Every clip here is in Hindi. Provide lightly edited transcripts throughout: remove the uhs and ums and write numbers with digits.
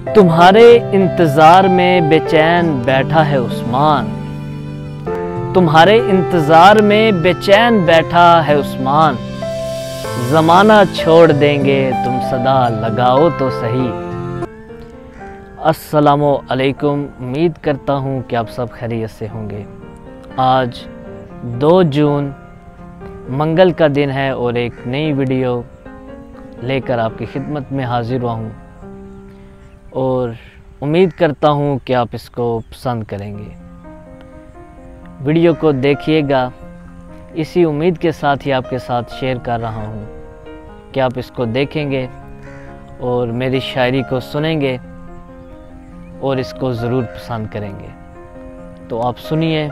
तुम्हारे इंतज़ार में बेचैन बैठा है उस्मान, तुम्हारे इंतज़ार में बेचैन बैठा है उस्मान। ज़माना छोड़ देंगे तुम सदा लगाओ तो सही। अस्सलामु अलैकुम, उम्मीद करता हूँ कि आप सब खैरियत से होंगे। आज 2 जून मंगल का दिन है और एक नई वीडियो लेकर आपकी खिदमत में हाज़िर हुआ हूँ और उम्मीद करता हूँ कि आप इसको पसंद करेंगे। वीडियो को देखिएगा, इसी उम्मीद के साथ ही आपके साथ शेयर कर रहा हूँ कि आप इसको देखेंगे और मेरी शायरी को सुनेंगे और इसको ज़रूर पसंद करेंगे। तो आप सुनिए।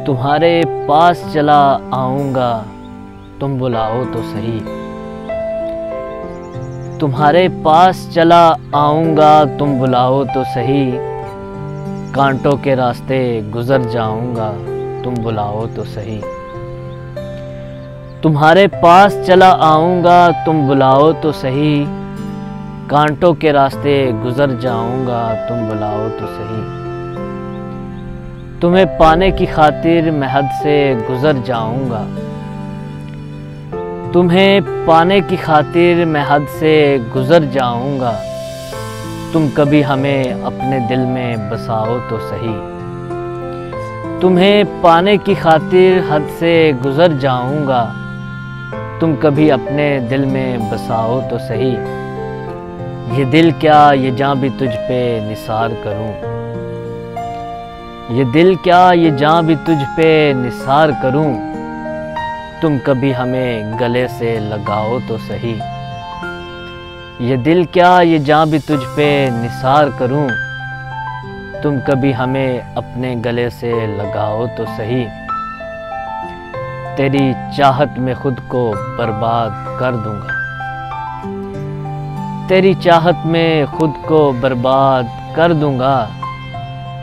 तुम्हारे पास चला आऊँगा, तुम बुलाओ तो सही। तुम्हारे पास चला आऊँगा, तुम बुलाओ तो सही। कांटों के रास्ते गुज़र जाऊँगा, तुम बुलाओ तो सही। तुम्हारे पास चला आऊँगा, तुम बुलाओ तो सही। कांटों के रास्ते गुज़र जाऊँगा, तुम बुलाओ तो सही। तुम्हें पाने की खातिर मैं हद से गुज़र जाऊँगा, तुम्हें पाने की खातिर मैं हद से गुज़र जाऊँगा। तुम कभी हमें अपने दिल में बसाओ तो सही। तुम्हें पाने की खातिर हद से गुज़र जाऊँगा, तुम कभी अपने दिल में बसाओ तो सही। ये दिल क्या ये जान भी तुझ पे निसार करूं, ये दिल क्या ये जान भी तुझ पे निसार करूं। तुम कभी हमें गले से लगाओ तो सही। ये दिल क्या ये जान भी तुझ पे निसार करूं, तुम कभी हमें अपने गले से लगाओ तो सही। तेरी चाहत में खुद को बर्बाद कर दूंगा, तेरी चाहत में खुद को बर्बाद कर दूंगा।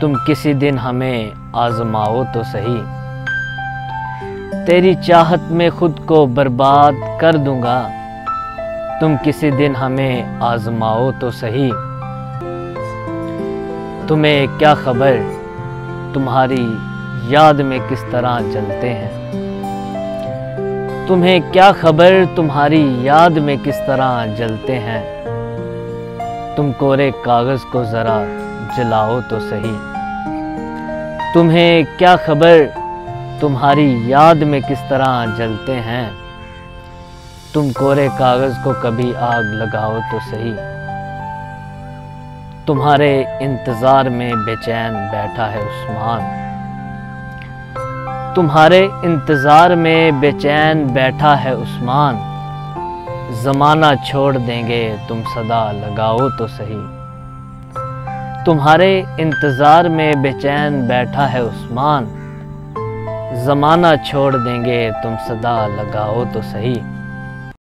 तुम किसी दिन हमें आजमाओ तो सही। तेरी चाहत में खुद को बर्बाद कर दूंगा, तुम किसी दिन हमें आजमाओ तो सही। तुम्हें क्या खबर तुम्हारी याद में किस तरह जलते हैं, तुम्हें क्या खबर तुम्हारी याद में किस तरह जलते हैं। तुम कोरे कागज़ को ज़रा जलाओ तो सही। तुम्हें क्या खबर तुम्हारी याद में किस तरह जलते हैं। तुम कोरे कागज़ को कभी आग लगाओ तो सही। तुम्हारे इंतज़ार में बेचैन बैठा है उस्मान, तुम्हारे इंतज़ार में बेचैन बैठा है उस्मान। ज़माना छोड़ देंगे तुम सदा लगाओ तो सही। तुम्हारे इंतज़ार में बेचैन बैठा है उस्मान। ज़माना छोड़ देंगे तुम सदा लगाओ तो सही।